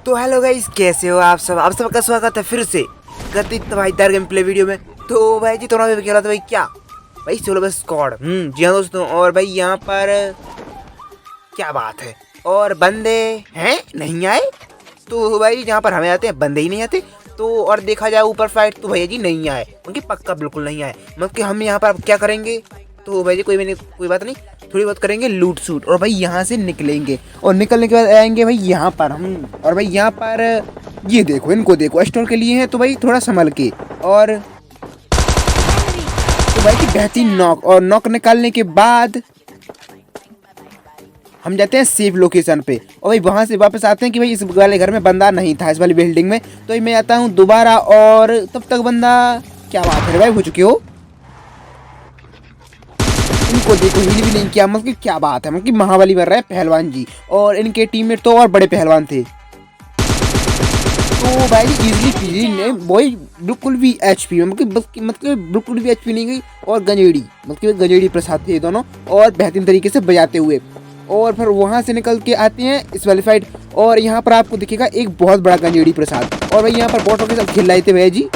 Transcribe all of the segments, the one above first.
तो hello guys, कैसे हो आप सब सबका स्वागत है फिर से गति तबाहीदार गेम प्ले वीडियो में। तो भाई जी थोड़ा भी खेला था भाई क्या भाई सोलो बस स्क्वाड। जी हाँ दोस्तों, और भाई यहाँ पर क्या बात है, और बंदे हैं नहीं आए। तो भाई जहाँ पर हमें आते हैं बंदे ही नहीं आते। तो और देखा जाए ऊपर फाइट तो भैया जी नहीं आए, उनकी पक्का बिल्कुल नहीं आए। मतलब कि हम यहाँ पर अब क्या करेंगे, तो भाई जी कोई बात नहीं, थोड़ी बहुत करेंगे लूट सूट और भाई यहाँ से निकलेंगे। और निकलने के बाद आएंगे भाई यहाँ पर हम, और भाई यहाँ पर ये देखो, इनको देखो स्टोर के लिए हैं। तो भाई थोड़ा संभल के, और तो भाई की बेहतरीन नॉक, और नॉक निकालने के बाद हम जाते हैं सेफ लोकेशन पे। और भाई वहाँ से वापस आते हैं कि भाई इस वाले घर में बंदा नहीं था, इस वाली बिल्डिंग में। तो मैं आता हूँ दोबारा, और तब तक बंदा, क्या बात है भाई हो चुके हो। इनको देखो हील भी नहीं किया, मतलब क्या बात है, मतलब महाबली बन रहा है पहलवान जी। और इनके टीममेट तो और बड़े पहलवान थे। तो भाई इजली पीली ने वही बिल्कुल भी एचपी मतलब बिल्कुल भी एचपी नहीं गई। और गंजेड़ी मतलब गंजेड़ी प्रसाद थे दोनों, और बेहतरीन तरीके से बजाते हुए। और फिर वहाँ से निकल के आते हैं इस वाली फाइट। और यहाँ पर आपको दिखेगा एक बहुत बड़ा गंजेड़ी प्रसाद। और भाई यहाँ पर बॉटों के साथ खेल रहे थे भैया जी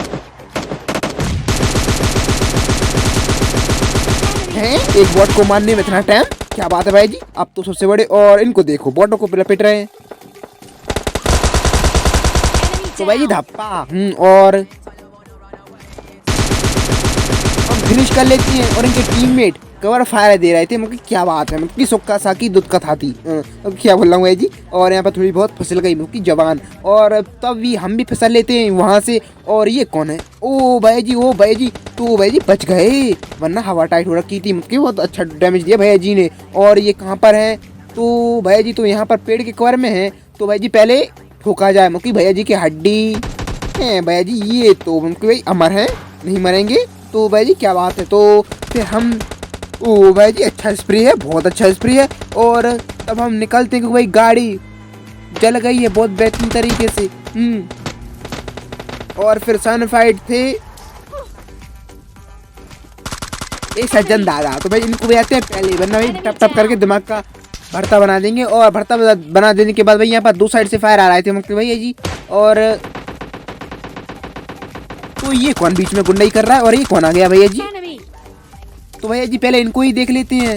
हैं, एक बॉट को मारने में इतना टाइम, क्या बात है भाई जी, आप तो सबसे बड़े। और इनको देखो बॉटों को लपेट रहे हैं। तो भाई जी धप्पा और फिनिश कर लेते हैं। और इनके टीममेट कवर फायर दे रहे थे, मतलब क्या बात है, मतलब सुक्का साकी दूध का था थी, क्या बोल रहा हूँ भाई जी। और यहाँ पर थोड़ी बहुत फिसल गई मतलब जवान, और तब भी हम भी फिसल लेते हैं वहाँ से। और ये कौन है, ओ भाई जी, ओ भाई जी, तो भाई जी बच गए, वरना हवा टाइट हो रखी थी, मतलब बहुत अच्छा डैमेज दिया भैया जी ने। और ये कहाँ पर है, तो भैया जी तो यहाँ पर पेड़ के कवर में है। तो भाई जी पहले ठोका जाए, मतलब भैया जी की हड्डी है भैया जी, ये तो मतलब भाई अमर है, नहीं मरेंगे। तो भाई जी क्या बात है, तो फिर हम, ओ भाई जी अच्छा स्प्रे है, बहुत अच्छा स्प्रे है। और तब हम निकलते हैं क्योंकि भाई गाड़ी जल गई है बहुत बेहतरीन तरीके से। और फिर सन फाइट थे एक सज्जन दादा। तो भाई इनको बजाते हैं पहले, वरना भाई टप टप करके दिमाग का भरता बना देंगे। और भरता बना देने के बाद भाई यहाँ पर दो साइड से फायर आ रहे थे मतलब भैया जी। और तो ये कौन बीच में गुंडाई कर रहा है, और ये कौन आ गया भैया जी। तो भैया जी पहले इनको ही देख लेते हैं।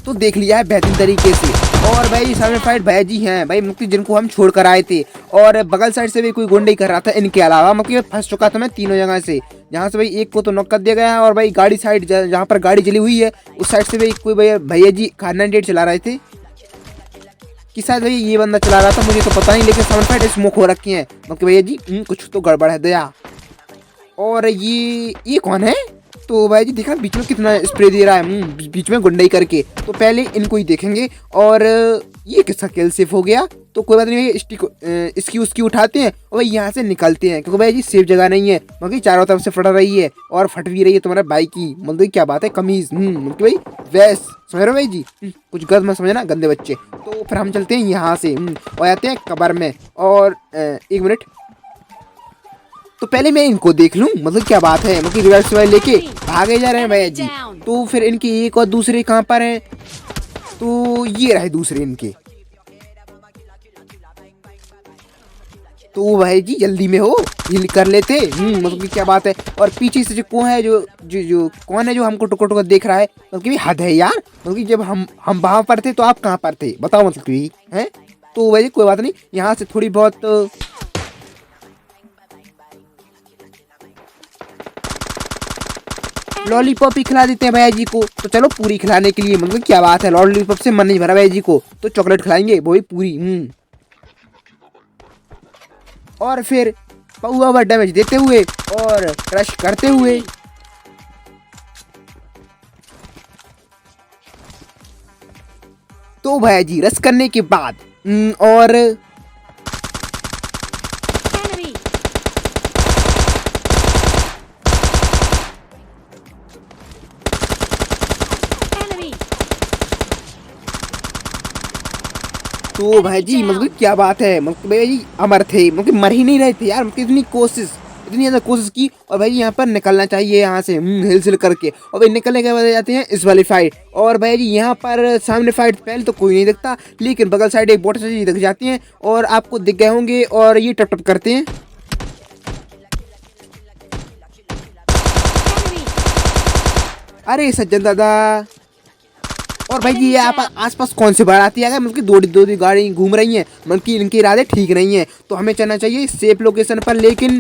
तो देख लिया है बेहतरीन तरीके से। और भाई सामने फाइट भैया जी हैं भाई, मतलब जिनको हम छोड़ कर आए थे। और बगल साइड से भी कोई गुंडाई कर रहा था इनके अलावा, मतलब फंस चुका था मैं तीनों जगह से। जहाँ से भाई एक को तो नॉक कर दिया गया है। और भाई गाड़ी साइड जहाँ पर गाड़ी जली हुई है उस साइड से भी कोई भैया जी कार 98 चला रहे थे, कि शायद भाई ये बंदा चला रहा था, मुझे तो पता नहीं। लेकिन सामने फाइट स्मोक हो रखी है, मतलब भैया जी कुछ तो गड़बड़ है दया। और ये कौन है, तो भाई जी देखा बीच में कितना स्प्रे दे रहा है, बीच में गुंडाई करके। तो पहले इनको ही देखेंगे। और ये किसका किल सेफ हो गया, तो कोई बात नहीं, इसकी उसकी उठाते हैं और भाई यहाँ से निकलते हैं, क्योंकि भाई जी सेफ जगह नहीं है, क्योंकि चारों तरफ से फट रही है और फट भी रही है तुम्हारा बाइक की, मतलब क्या बात है कमीज, मतलब भाई वैस समझ रहे हो भाई जी, कुछ गलत मत समझना गंदे बच्चे। तो फिर हम चलते हैं यहाँ से और आते हैं कबर में। और एक मिनट, तो पहले मैं इनको देख लूं, मतलब क्या बात है, मतलब रिवर्स वाले लेके भागे जा रहे हैं भैया जी। तो फिर इनके एक और दूसरे कहाँ पर हैं, तो ये रहे दूसरे इनके। तो भाई जी जल्दी में हो, हिल कर लेते, मतलब क्या बात है। और पीछे से जो कौन है, जो कौन है जो हमको टुको टुको देख रहा है, मतलब कि हद है यार, मतलब कि जब हम वहाँ पर थे तो आप कहाँ पर थे बताओ, मतलब कि हैं। तो भाई कोई बात नहीं, यहाँ से थोड़ी बहुत लॉलीपॉप ही खिला देते हैं भैया जी को। तो चलो पूरी खिलाने के लिए, मतलब क्या बात है, लॉलीपॉप से मन नहीं भरा भैया जी को, तो चॉकलेट खिलाएंगे वो भी पूरी। और फिर पौवा पर डैमेज देते हुए और क्रश करते हुए। तो भैया जी रस करने के बाद और तो भाई जी मतलब क्या बात है, मतलब भैया जी अमर थे, मतलब मर ही नहीं रहे थे यार, मतलब इतनी कोशिश इतनी ज़्यादा कोशिश की और भाई यहाँ पर निकलना चाहिए यहाँ से हिल सिल करके। और भाई निकलने के बाद जाते हैं इस वाली फाइट। और भाई जी यहाँ पर सामने फाइट पहले तो कोई नहीं दिखता, लेकिन बगल साइड एक बॉट से दिख जाती हैं और आपको दिख गए होंगे और ये टप टप करते हैं। अरे सज्जन दादा, और भाई जी ये आप आसपास कौन सी बाढ़ आती है? मतलब दो दो गाड़ी घूम रही हैं, मतलब कि इनके इरादे ठीक नहीं है, तो हमें चलना चाहिए सेफ लोकेशन पर। लेकिन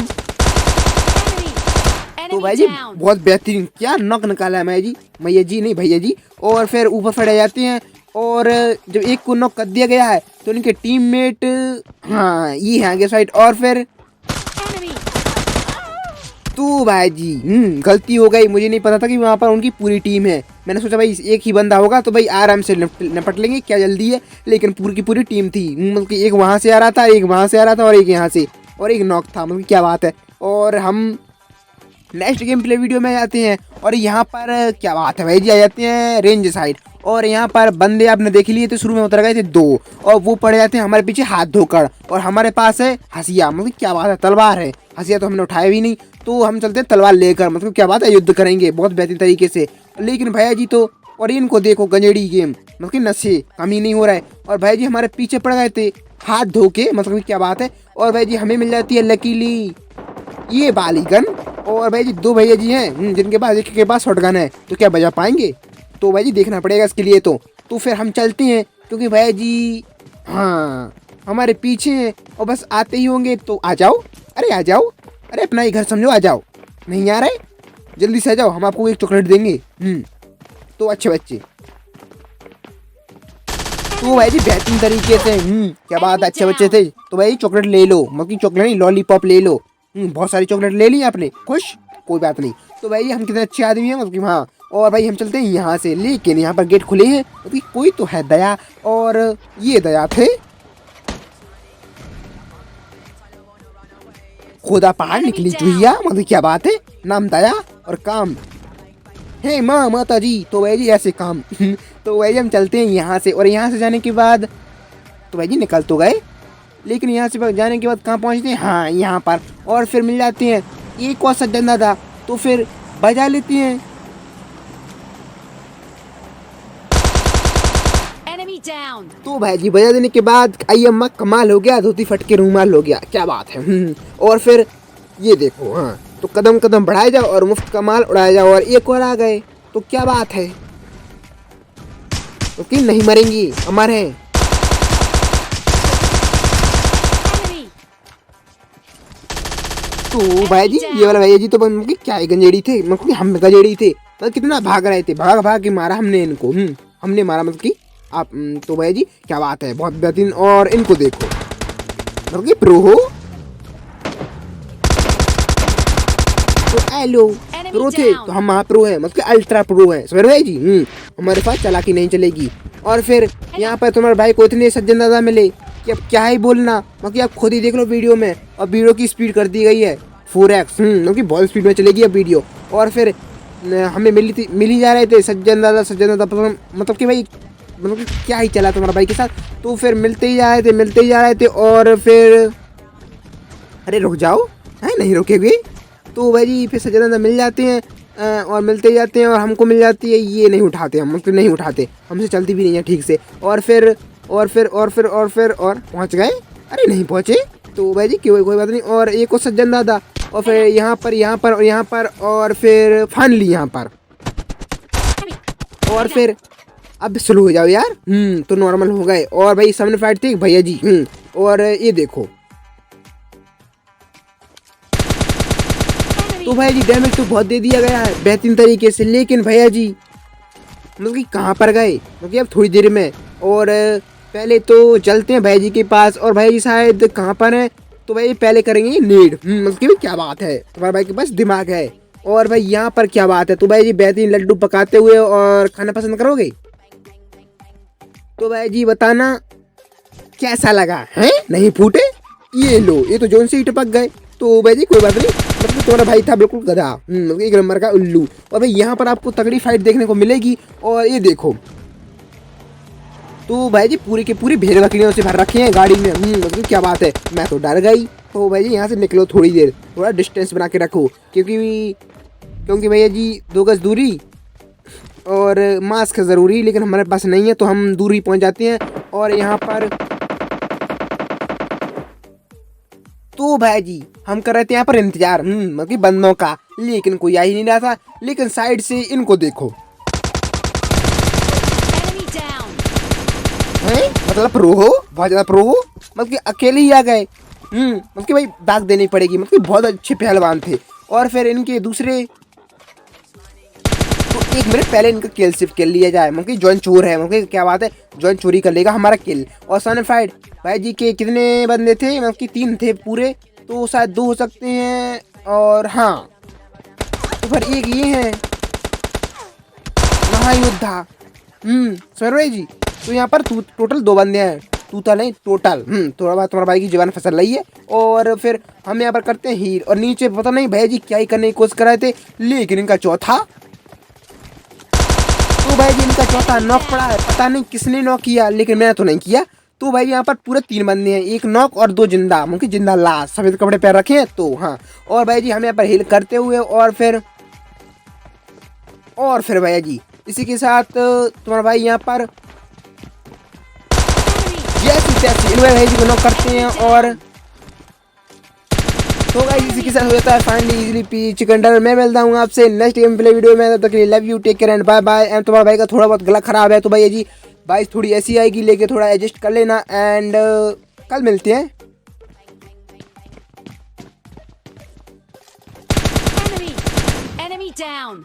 तो भाई जी बहुत बेहतरीन क्या नॉक निकाला है मैया जी नहीं भैया जी। और फिर ऊपर फटे जाते हैं और जब एक को नॉक कर दिया गया है तो इनके टीममेट हाँ ये है आगे साइड। और फिर तो भाई जी गलती हो गई, मुझे नहीं पता था कि वहाँ पर उनकी पूरी टीम है। मैंने सोचा भाई एक ही बंदा होगा तो भाई आराम से निपट लेंगे, क्या जल्दी है। लेकिन पूरी की पूरी टीम थी, मतलब कि एक वहाँ से आ रहा था, एक वहाँ से आ रहा था और एक यहाँ से, और एक नॉक था, मतलब क्या बात है। और हम नेक्स्ट गेम प्ले वीडियो में जाते हैं और यहाँ पर क्या बात है भाई जी, आ जाते हैं रेंज साइड। और यहाँ पर बंदे आपने देख लिए थे, शुरू में उतर गए थे 2 और वो पड़ जाते हैं हमारे पीछे हाथ धोकर। और हमारे पास है हसिया, मतलब क्या बात है, तलवार है। हसिया तो हमने उठाया भी नहीं, तो हम चलते हैं तलवार लेकर, मतलब क्या बात है, युद्ध करेंगे बहुत बेहतरीन तरीके से। लेकिन भैया जी तो और इनको देखो गंजेड़ी गेम, मतलब कि नशे कमी नहीं हो रहा है। और भाई जी हमारे पीछे पड़ गए थे हाथ धो के, मतलब क्या बात है। और भाई जी हमें मिल जाती है लकीली ये वाली गन। और भाई जी 2 भैया जी हैं जिनके पास एक के पास शॉटगन है, तो क्या बजा पाएंगे? तो भाई जी देखना पड़ेगा इसके लिए। तो फिर हम चलते हैं, क्योंकि भैया जी हाँ हमारे पीछे हैं और बस आते ही होंगे। तो आ जाओ, अरे आ जाओ, अरे अपना ही घर समझो, आ जाओ। नहीं आ रहे, जल्दी से आ जाओ, हम आपको एक चॉकलेट देंगे। तो अच्छे बच्चे, तो भाई जी बेहतरीन तरीके से क्या बात है, अच्छे बच्चे थे। तो भाई चॉकलेट ले लो, मतलब चॉकलेट नहीं लॉलीपॉप ले लो। बहुत सारी चॉकलेट ले ली आपने, खुश, कोई बात नहीं। तो भाई हम कितने अच्छे आदमी हैं, मतलब हाँ। और भाई हम चलते हैं यहाँ से, लेकिन यहाँ पर गेट खुले हैं, मतलब कोई तो है दया, और ये दया थे। खुदा पहाड़ निकली चुहिया, मतलब क्या बात है, नाम दया और काम हे माँ माता जी। तो भाई जी ऐसे काम तो भाई हम चलते हैं यहाँ से। और यहाँ से जाने के बाद तो भाई जी निकल तो गए, लेकिन यहाँ से जाने के बाद कहाँ पहुँचते हैं, हाँ यहाँ पर। और फिर मिल जाते हैं एक और सज्जन दादा, तो फिर बजा लेते हैं। तो भाई जी बजा देने के बाद आई अम्मा कमाल हो गया, धोती फट के रूमाल हो गया, क्या बात है। और फिर ये देखो हाँ, तो कदम कदम बढ़ाए जाओ और मुफ्त का माल उड़ाया जाओ। और एक और आ गए, तो क्या बात है, तो कि नहीं मरेंगी, अमर है। तो भाई जी ये वाला भैया जी तो क्या है, गंजेड़ी थे, मतलब हम गंजेड़ी थे, मतलब कितना भाग रहे थे, भाग भाग के मारा हमने इनको, हमने मारा, मतलब कि आप। तो भाई जी क्या बात है, बहुत बेहतरीन। और इनको देखो, मतलब कि प्रो हो, तो हेलो प्रो थे, तो हम वहाँ प्रो है, मतलब अल्ट्रा प्रो है, समझ भाई जी। हमारे पास चालाकी नहीं चलेगी। और फिर यहाँ पर तुम्हारे भाई को इतने सज्जन दादा मिले कि अब क्या ही बोलना, मतलब आप खुद ही देख लो वीडियो में। और वीडियो की स्पीड कर दी गई है 4x, मतलब कि बहुत स्पीड में चलेगी अब वीडियो। और फिर हमें मिल ही जा रहे थे सज्जन दादा, मतलब कि भाई, मतलब कि क्या ही चला तुम्हारा भाई के साथ। तो फिर मिलते ही जा रहे थे। और फिर अरे रुक जाओ, है नहीं रुकेगी। तो भाई जी फिर सज्जन दादा मिल जाते हैं और मिलते ही जाते हैं, और हमको मिल जाती है, ये नहीं उठाते, हम मतलब नहीं उठाते, हमसे चलती भी नहीं है ठीक से। और फिर पहुंच गए, अरे नहीं पहुंचे। तो भाई जी कोई बात नहीं। और एक और सज्जन दादा, और फिर यहाँ पर और फिर फाइनली यहाँ पर। और फिर अब स्लो हो जाओ यार, तो नॉर्मल हो गए। और भाई सामने फाइट थी भैया जी, और ये देखो, तो भाई जी डैमेज तो बहुत दे दिया गया है बेहतरीन तरीके से। लेकिन भैया जी मतलब कि कहाँ पर गए, क्योंकि अब थोड़ी देर में। और पहले तो चलते हैं भाई जी के पास, और भाई जी शायद कहाँ पर है, तो भाई पहले करेंगे नीड, मतलब कि क्या बात है, तुम्हारे भाई के पास दिमाग है। और भाई यहाँ पर क्या बात है, तो भाई जी बेहतरीन लड्डू पकाते हुए और खाना पसंद करोगे? तो भाई जी बताना कैसा लगा है, नहीं फूटे, ये लो, ये तो जोन से ही टपक गए। तो भाई जी कोई बात नहीं, मतलब तुम्हारा भाई था बिल्कुल गधा, एक नंबर का उल्लू। और भाई यहाँ पर आपको तगड़ी फाइट देखने को मिलेगी। और ये देखो, तो भाई जी पूरी के पूरी भेड़ बकरियों से भर रखे हैं गाड़ी में, मतलब क्या बात है, मैं तो डर गई। तो भैया यहाँ से निकलो थोड़ी देर, थोड़ा डिस्टेंस बना के रखो, क्योंकि भैया जी 2 गज दूरी और मास्क ज़रूरी, लेकिन हमारे पास नहीं है तो हम दूर ही पहुँच जाते हैं। और यहाँ पर तो भाई जी हम कर रहे थे यहाँ पर इंतजार मतलब बंदों का, लेकिन कोई आ ही नहीं रहा था। लेकिन साइड से इनको देखो हैं, मतलब प्रो हो, बहुत ज़्यादा प्रो हो, मतलब कि अकेले ही आ गए। मतलब कि भाई दाग देनी पड़ेगी, मतलब कि बहुत अच्छे पहलवान थे। और फिर इनके दूसरे तो 1 मिनट पहले इनका किल शिफ्ट कर लिया जाए, मतलब कि जॉन चोर है, मतलब कि क्या बात है, जॉन चोरी कर लेगा हमारा किल। और सन फाइट भाई जी के कितने बंदे थे, मतलब कि 3 थे पूरे, तो शायद 2 हो सकते हैं। और हाँ तो फिर एक ये है महायोद्धा समझ रहे जी। तो यहाँ पर टोटल 2 बंदे हैं, टोटल नहीं टोटल। थोड़ा बहुत तुम्हारा भाई की जवान फसल रही है। और फिर हम यहाँ पर करते हैं हील, और नीचे पता नहीं भैया जी क्या ही करने की कोशिश कर रहे थे, लेकिन इनका चौथा तो भाई जी इनका चौथा नॉक पड़ा है। पता नहीं किसने नॉक किया, लेकिन मैंने तो नहीं किया। तो भाई यहाँ पर पूरे 3 बंदे हैं, 1 नॉक और 2 जिंदा, मुझे जिंदा लाश, सफेद कपड़े पहन रखे हैं तो हाँ। और भाई जी हम यहाँ पर हील करते हुए और फिर भैया जी इसी के साथ तुम्हारा भाई यहाँ पर जैसे तैसे इन भाई जी को नॉक करते हैं। और तो गाइस इसी के साथ हो जाता है finally easily P chicken dinner. मैं मिलता हूँ आपसे नेक्स्ट गेम प्ले वीडियो में, तब तक के लिए love you, take care and bye bye. And तुम्हारा भाई का थोड़ा बहुत गला खराब है तो भैया जी बाइस थोड़ी ऐसी आएगी, लेके थोड़ा एडजस्ट कर लेना। एंड कल मिलते हैं। Enemy down.